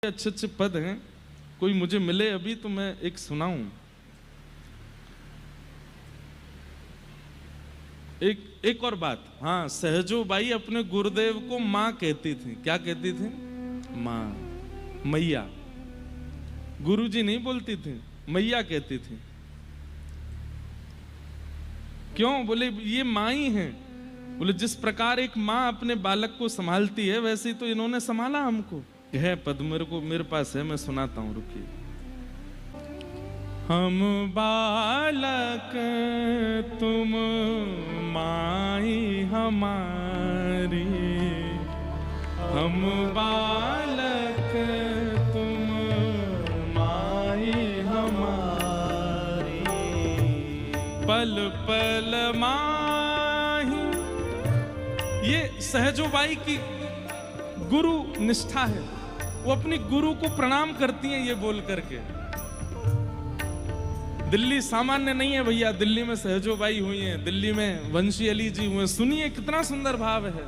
अच्छे अच्छे पद हैं, कोई मुझे मिले अभी तो मैं एक सुनाऊं। एक और बात, हाँ, सहजो बाई अपने गुरुदेव को माँ कहती थी। क्या कहती थी? माँ, मैया। गुरुजी नहीं बोलती थी, मैया कहती थी। क्यों? बोले ये माँ ही है। बोले जिस प्रकार एक माँ अपने बालक को संभालती है वैसे ही तो इन्होंने संभाला हमको। है पद मेरे पास है, मैं सुनाता हूं, रुकिए। हम बालक तुम माई हमारी, हम बालक तुम माई हमारी, पल पल माही। ये सहजोबाई की गुरु निष्ठा है, वो अपनी गुरु को प्रणाम करती हैं ये बोल करके। दिल्ली सामान्य नहीं है भैया, दिल्ली में सहजोबाई हुई हैं, दिल्ली में वंशी अली जी हुए। सुनिए कितना सुंदर भाव है।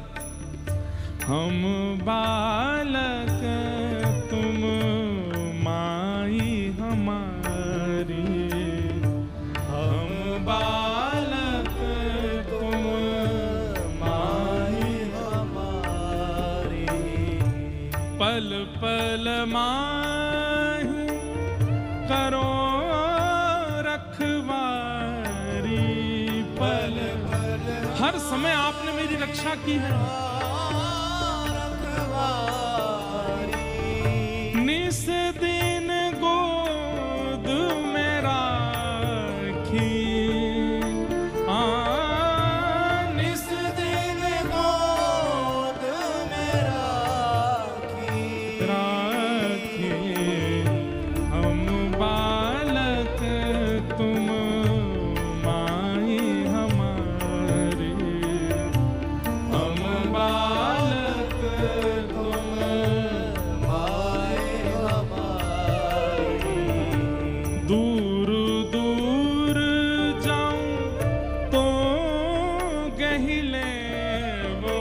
हम बालक तुम माई हमारी, हम बालक तुम माई हमारी, पल पल माही करो रखवारी, पल पल हर समय आपने मेरी रक्षा की है। निस दिन गोद में राखी, निस दिन गोद में राखी, हम बालक तुम माई हमारी, हम बालक तुम माई हमारी। दूर दूर जाऊं तो गहिले वो,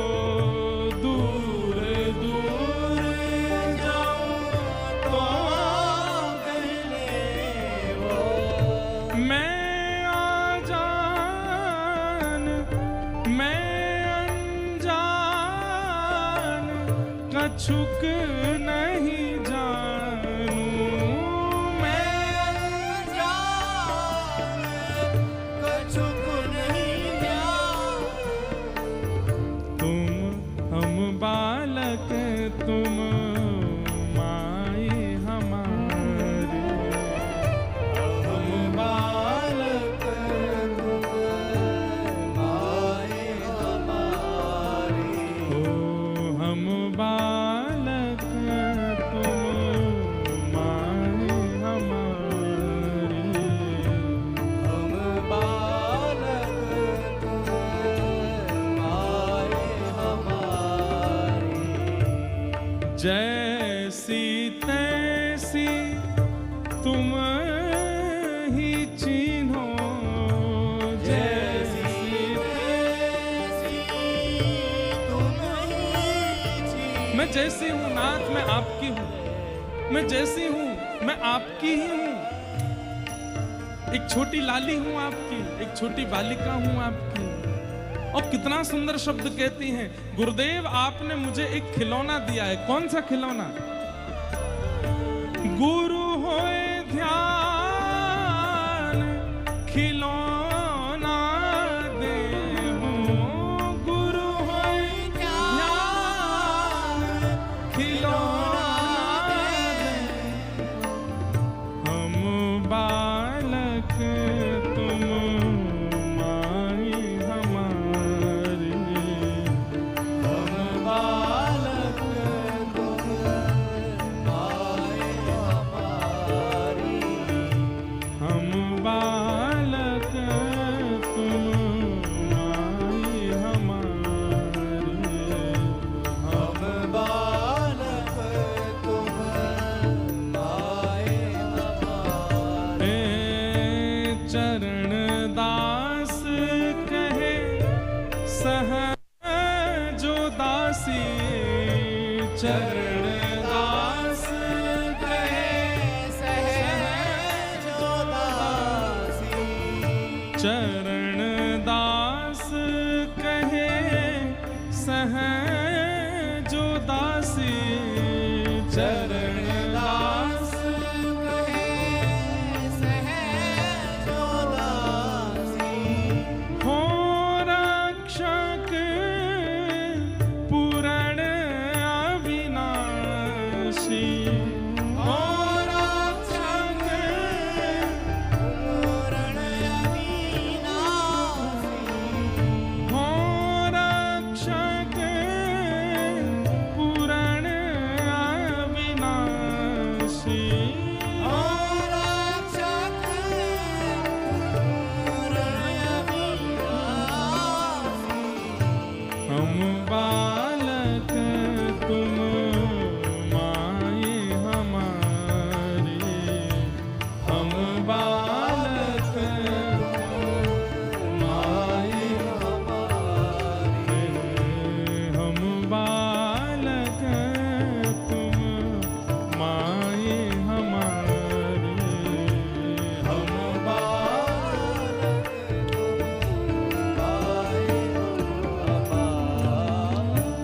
दूर दूर जाऊं तो गहिले वो, मैं आजान मैं अनजान कछुक नहीं जानू, मैं अनजान कछुक नहीं जानू। तुम हम बालक तुम माई हमारी, हम बालक तुम माई हमारी, हो हम बालक तुम माई हमारी, हम बालक तुम माई हमारी। जैसी तैसी तुम ही चिन्हो, जैसी तैसी तुम ही चिन्हो। मैं जैसी हूँ नाथ, मैं आपकी हूँ, मैं जैसी हूँ मैं आपकी ही हूँ। एक छोटी लाली हूँ आपकी, एक छोटी बालिका हूँ आपकी। और कितना सुंदर शब्द कहती हैं, गुरुदेव आपने मुझे एक खिलौना दिया है। कौन सा खिलौना? गुरु होए ध्यान खिलौना देहूं, गुरु होए ध्यान खिलौना देहूं। हम बालक तुम माई हमारी, हम बालक तुम माई हमारी। चरण दास कहे सहजो दासी, चरण दास कहे सहजो दासी। हो रक्षक पूरण अविनाशी, हो रक्षक पूरण अविनाशी, हो रक्षक पूरण अविनाशी, हो रक्षक पूरण अविनाशी। हम बालक तुम माए हमारे, हम बालक माए हमारे, हम बालक तुम माए हमारे, हम बालक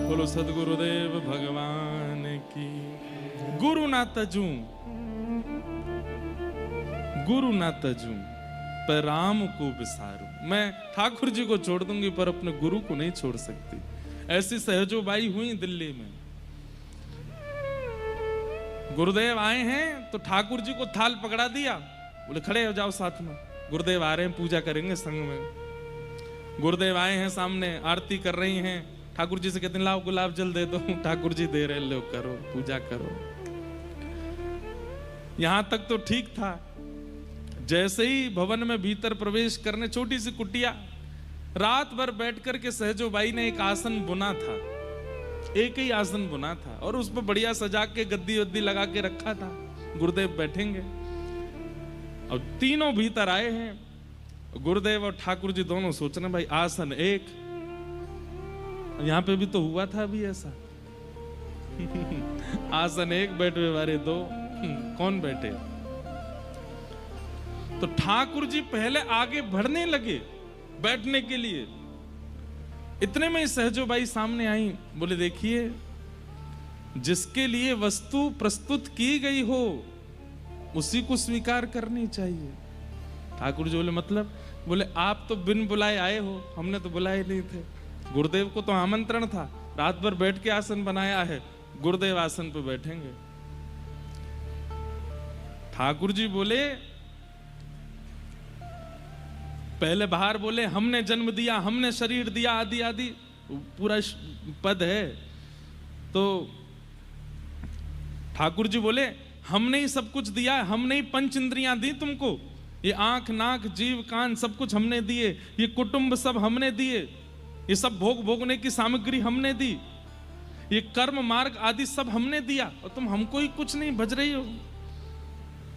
बोलो सद्गुरुदेव भगवान की। गुरु ना तजूं, गुरु ना तजूं, पर राम को बिसारूं। मैं ठाकुर जी को छोड़ दूंगी पर अपने गुरु को नहीं छोड़ सकती। ऐसी सहजोबाई हुई दिल्ली में। गुरुदेव आए हैं तो ठाकुर जी को थाल पकड़ा दिया, बोले खड़े हो जाओ साथ में। गुरुदेव आ रहे हैं, पूजा करेंगे संग में। गुरुदेव आए हैं, सामने आरती कर रही हैं। ठाकुर जी से कहते हैं लाओ गुलाब जल दे दो। ठाकुर जी दे रहे, लो करो पूजा करो। यहां तक तो ठीक था। जैसे ही भवन में भीतर प्रवेश करने, छोटी सी कुटिया, रात भर बैठ करके सहजोबाई ने एक आसन बुना था, एक ही आसन बुना था और उस पर बढ़िया सजा के गद्दी वद्दी लगा के रखा था। गुरुदेव बैठेंगे। अब तीनों भीतर आए हैं। गुरुदेव और ठाकुर जी दोनों सोच रहे भाई आसन एक, यहां पे भी तो हुआ था अभी ऐसा। आसन एक, बैठे वाले दो, कौन बैठे? तो ठाकुर जी पहले आगे बढ़ने लगे बैठने के लिए। इतने में सहजोबाई सामने आई, बोले देखिए जिसके लिए वस्तु प्रस्तुत की गई हो उसी को स्वीकार करनी चाहिए। ठाकुर जी बोले मतलब? बोले आप तो बिन बुलाए आए हो, हमने तो बुलाए नहीं थे। गुरुदेव को तो आमंत्रण था, रात भर बैठ के आसन बनाया है, गुरुदेव आसन पे बैठेंगे। ठाकुर जी बोले, पहले बाहर बोले हमने जन्म दिया, हमने शरीर दिया, आदि आदि पूरा पद है। तो ठाकुर जी बोले हमने ही सब कुछ दिया, हमने ही पंच इंद्रियां दी तुमको, ये आंख नाक जीव कान सब कुछ हमने दिए, ये कुटुंब सब हमने दिए, ये सब भोग भोगने की सामग्री हमने दी, ये कर्म मार्ग आदि सब हमने दिया और तुम हमको ही कुछ नहीं भज रही हो।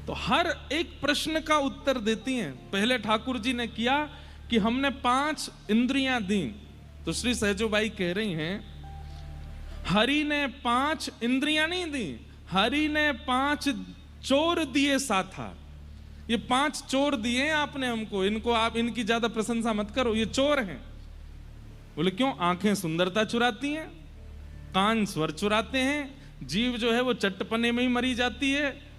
तो हर एक प्रश्न का उत्तर देती हैं। पहले ठाकुर जी ने किया कि हमने 5 इंद्रियां दी, तो श्री सहजोबाई कह रही हैं हरि ने 5 इंद्रियां नहीं दी, हरि ने 5 चोर दिए साथा। ये 5 चोर दिए आपने हमको, इनको आप इनकी ज्यादा प्रशंसा मत करो, ये चोर हैं। बोले क्यों? आंखें सुंदरता चुराती हैं, कान स्वर चुराते हैं, जीव जो है वो चट्टपने में ही मरी जाती है।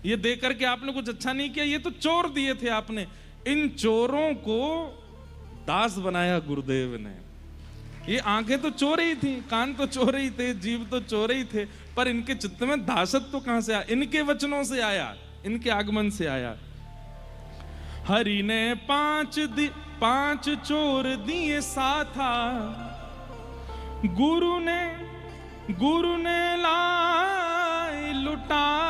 ये देख करके आपने कुछ अच्छा नहीं किया, ये तो चोर दिए थे आपने। इन चोरों को दास बनाया गुरुदेव ने। ये आंखें तो चोर ही थी, कान तो चोर ही थे, जीव तो चोर ही थे, पर इनके चित्त में दासत्व तो कहां से आया? इनके वचनों से आया, इनके आगमन से आया। हरि ने 5 चोर दिए साथा, गुरु ने लाए लुटा